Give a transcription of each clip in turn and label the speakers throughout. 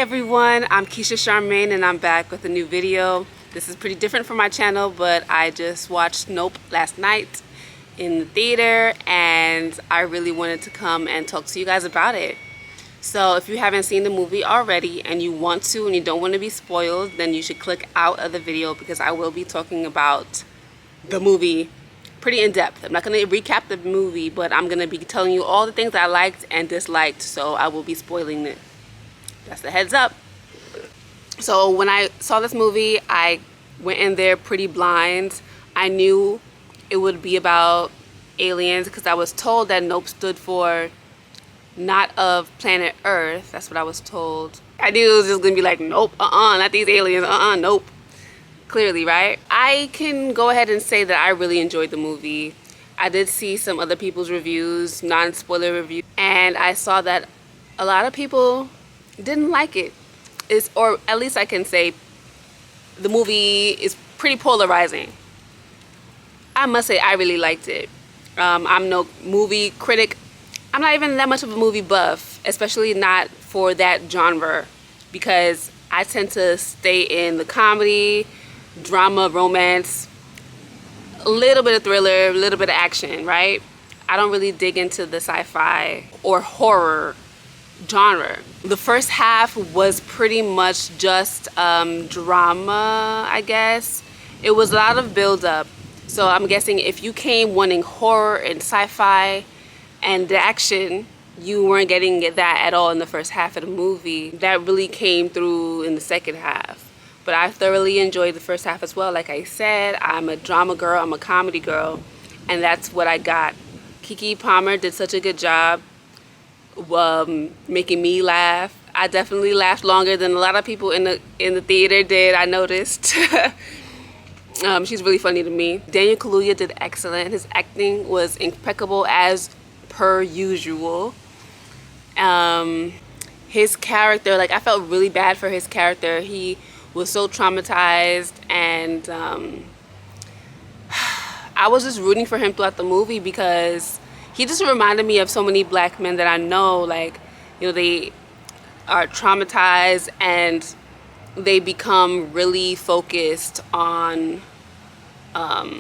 Speaker 1: everyone, I'm Keisha Charmaine and I'm back with a new video. This is pretty different from my channel, but I just watched Nope last night in the theater and I really wanted to come and talk to you guys about it. So if you haven't seen the movie already and you want to and you don't want to be spoiled, then you should click out of the video because I will be talking about the movie pretty in depth. I'm not going to recap the movie, but I'm going to be telling you all the things I liked and disliked, so I will be spoiling it. That's the heads up. So when I saw this movie, I went in there pretty blind. I knew it would be about aliens because I was told that Nope stood for not of planet Earth. That's what I was told. I knew it was just gonna be like, nope, not these aliens, nope. Clearly, right? I can go ahead and say that I really enjoyed the movie. I did see some other people's reviews, non-spoiler reviews, and I saw that a lot of people didn't like it. Or at least I can say the movie is pretty polarizing. I must say I really liked it. I'm no movie critic. I'm not even that much of a movie buff, especially not for that genre, because I tend to stay in the comedy, drama, romance, a little bit of thriller, a little bit of action, right? I don't really dig into the sci-fi or horror genre. The first half was pretty much just drama, I guess. It was a lot of build-up. So I'm guessing if you came wanting horror and sci-fi and the action, you weren't getting that at all in the first half of the movie. That really came through in the second half. But I thoroughly enjoyed the first half as well. Like I said, I'm a drama girl, I'm a comedy girl, and that's what I got. Keke Palmer did such a good job making me laugh. I definitely laughed longer than a lot of people in the theater did, I noticed. She's really funny to me. Daniel Kaluuya did excellent. His acting was impeccable as per usual. His character, like, I felt really bad for his character. He was so traumatized, and I was just rooting for him throughout the movie because he just reminded me of so many black men that I know. Like, you know, they are traumatized and they become really focused on not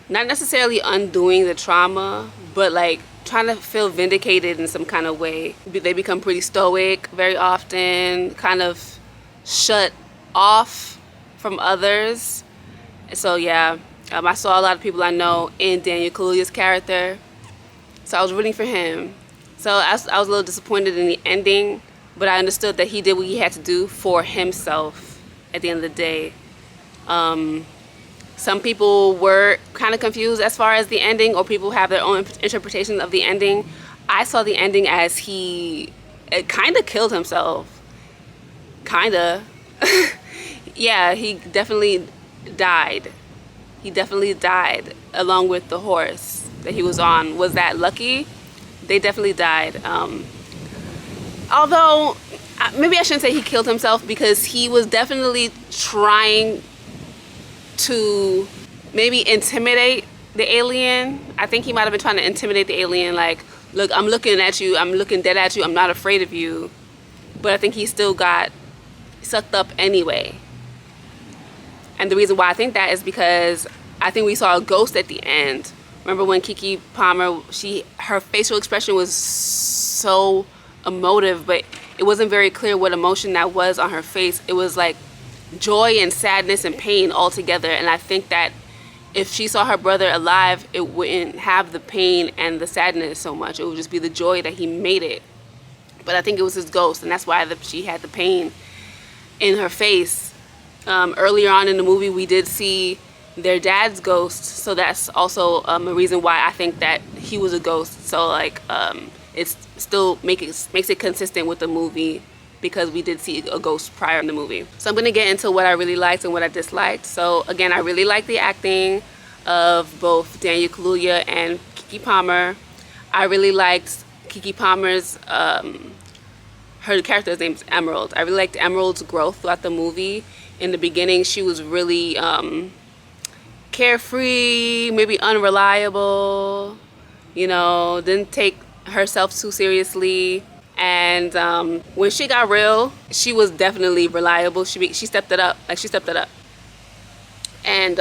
Speaker 1: necessarily undoing the trauma, but like trying to feel vindicated in some kind of way. They become pretty stoic very often, kind of shut off from others. So yeah, I saw a lot of people I know in Daniel Kaluuya's character, so I was rooting for him. So I was a little disappointed in the ending, but I understood that he did what he had to do for himself at the end of the day. Some people were kind of confused as far as the ending, or people have their own interpretation of the ending. I saw the ending as he kind of killed himself. Kinda. Yeah, he definitely died. He definitely died along with the horse that he was on. Was that lucky? They definitely died. Although, maybe I shouldn't say he killed himself, because he was definitely trying to maybe intimidate the alien. I think he might have been trying to intimidate the alien, like, look, I'm looking at you, I'm looking dead at you, I'm not afraid of you. But I think he still got sucked up anyway. And the reason why I think that is because I think we saw a ghost at the end. Remember when Keke Palmer, her facial expression was so emotive, but it wasn't very clear what emotion that was on her face. It was like joy and sadness and pain all together. And I think that if she saw her brother alive, it wouldn't have the pain and the sadness so much. It would just be the joy that he made it. But I think it was his ghost, and that's why she had the pain in her face. Earlier on in the movie, we did see their dad's ghost, so that's also a reason why I think that he was a ghost. So like, it's still makes it consistent with the movie, because we did see a ghost prior in the movie. So I'm gonna get into what I really liked and what I disliked. So again, I really liked the acting of both Daniel Kaluuya and Keke Palmer. I really liked Keke Palmer's her character's name is Emerald. I really liked Emerald's growth throughout the movie. In the beginning, she was really carefree, maybe unreliable, you know, didn't take herself too seriously. And when she got real, she was definitely reliable. She stepped it up. Like, she stepped it up. And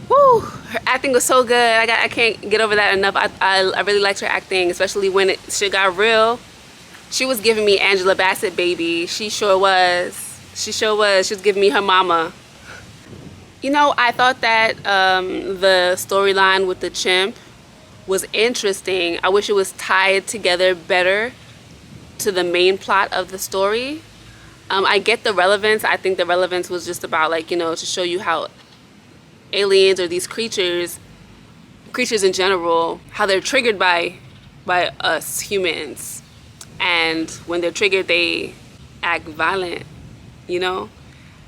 Speaker 1: woo, her acting was so good. I can't get over that enough. I really liked her acting, especially when she got real. She was giving me Angela Bassett, baby. She sure was. She sure was. She was giving me her mama. You know, I thought that the storyline with the chimp was interesting. I wish it was tied together better to the main plot of the story. I get the relevance. I think the relevance was just about, like, you know, to show you how aliens or these creatures in general, how they're triggered by us humans. And when they're triggered, they act violent, you know?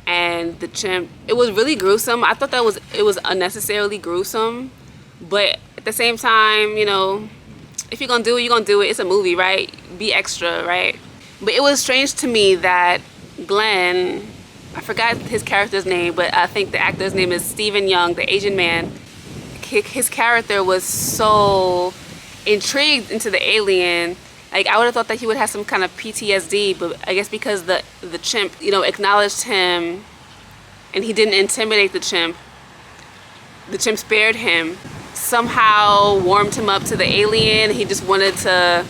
Speaker 1: And the chimp, it was really gruesome. I thought it was unnecessarily gruesome. But at the same time, you know, if you're gonna do it, you're gonna do it. It's a movie, right? Be extra, right? But it was strange to me that Glenn, I forgot his character's name, but I think the actor's name is Stephen Young, the Asian man. His character was so intrigued into the alien. Like, I would have thought that he would have some kind of PTSD, but I guess because the chimp, you know, acknowledged him and he didn't intimidate the chimp spared him, somehow warmed him up to the alien. He just wanted to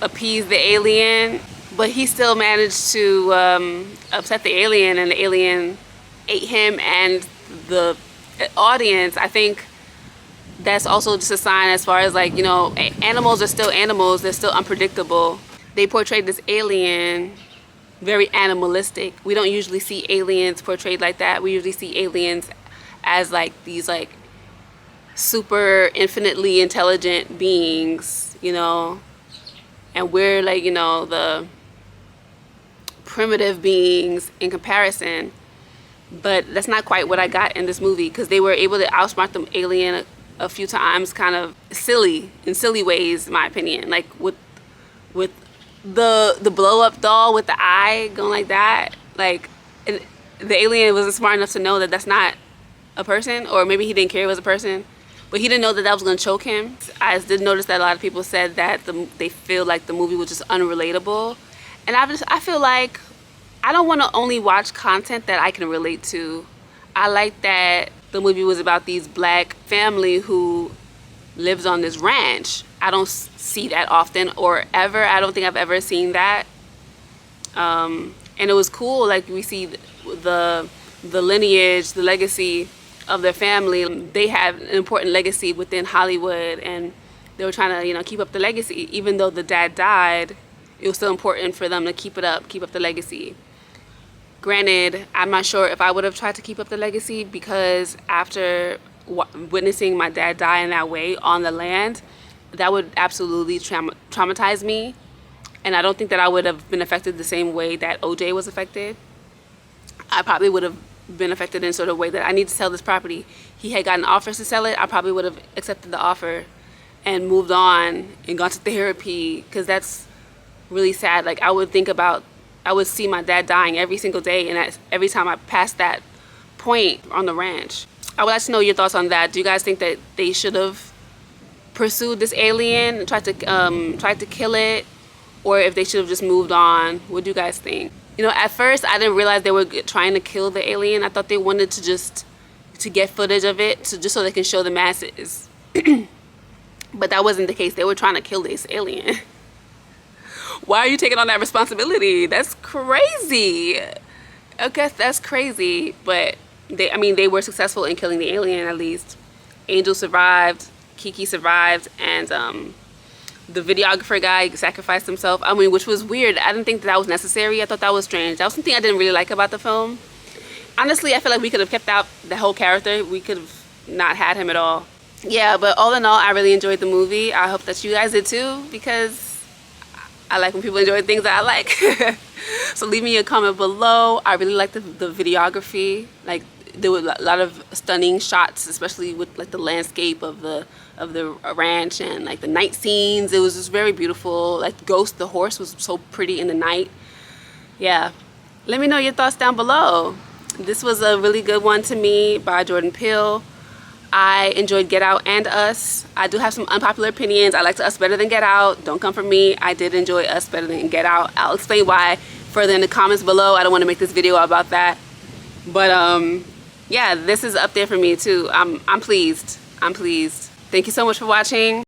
Speaker 1: appease the alien, but he still managed to upset the alien, and the alien ate him and the audience. I think that's also just a sign as far as, like, you know, animals are still animals. They're still unpredictable. They portrayed this alien very animalistic. We don't usually see aliens portrayed like that. We usually see aliens as, like, these, like, super infinitely intelligent beings, you know, and we're, like, you know, the primitive beings in comparison. But that's not quite what I got in this movie, because they were able to outsmart the alien a few times, kind of in silly ways, in my opinion. Like with the blow up doll with the eye going like that. Like, the alien wasn't smart enough to know that that's not a person, or maybe he didn't care it was a person, but he didn't know that was going to choke him. I did notice that a lot of people said that they feel like the movie was just unrelatable, and I feel like I don't want to only watch content that I can relate to. I like that the movie was about these black family who lives on this ranch. I don't see that often or ever. I don't think I've ever seen that. And it was cool. Like, we see the lineage, the legacy of their family. They have an important legacy within Hollywood, and they were trying to, you know, keep up the legacy. Even though the dad died, it was still important for them to keep up the legacy. Granted, I'm not sure if I would have tried to keep up the legacy, because after witnessing my dad die in that way on the land, that would absolutely traumatize me. And I don't think that I would have been affected the same way that OJ was affected. I probably would have been affected in sort of way that I need to sell this property. He had gotten offers to sell it. I probably would have accepted the offer and moved on and gone to therapy, because that's really sad. Like, I would see my dad dying every single day, and every time I passed that point on the ranch. I would like to know your thoughts on that. Do you guys think that they should have pursued this alien and tried to kill it, or if they should have just moved on? What do you guys think? You know, at first I didn't realize they were trying to kill the alien. I thought they wanted to get footage of it, just so they can show the masses. But that wasn't the case. They were trying to kill this alien. Why are you taking on that responsibility? That's crazy. Okay, that's crazy. But they were successful in killing the alien, at least. Angel survived, Kiki survived, and the videographer guy sacrificed himself. I mean, which was weird. I didn't think that was necessary. I thought that was strange. That was something I didn't really like about the film. Honestly, I feel like we could have kept out the whole character. We could have not had him at all. Yeah, but all in all, I really enjoyed the movie. I hope that you guys did too, because I like when people enjoy things that I like. So leave me a comment below. I really liked the videography. Like, there were a lot of stunning shots, especially with, like, the landscape of the ranch and, like, the night scenes. It was just very beautiful. Like, Ghost, the horse, was so pretty in the night. Yeah, let me know your thoughts down below. This was a really good one to me by Jordan Peele. I enjoyed Get Out and Us. I do have some unpopular opinions. I liked Us better than Get Out. Don't come for me. I did enjoy Us better than Get Out. I'll explain why further in the comments below. I don't want to make this video about that. But yeah, this is up there for me too. I'm pleased. I'm pleased. Thank you so much for watching.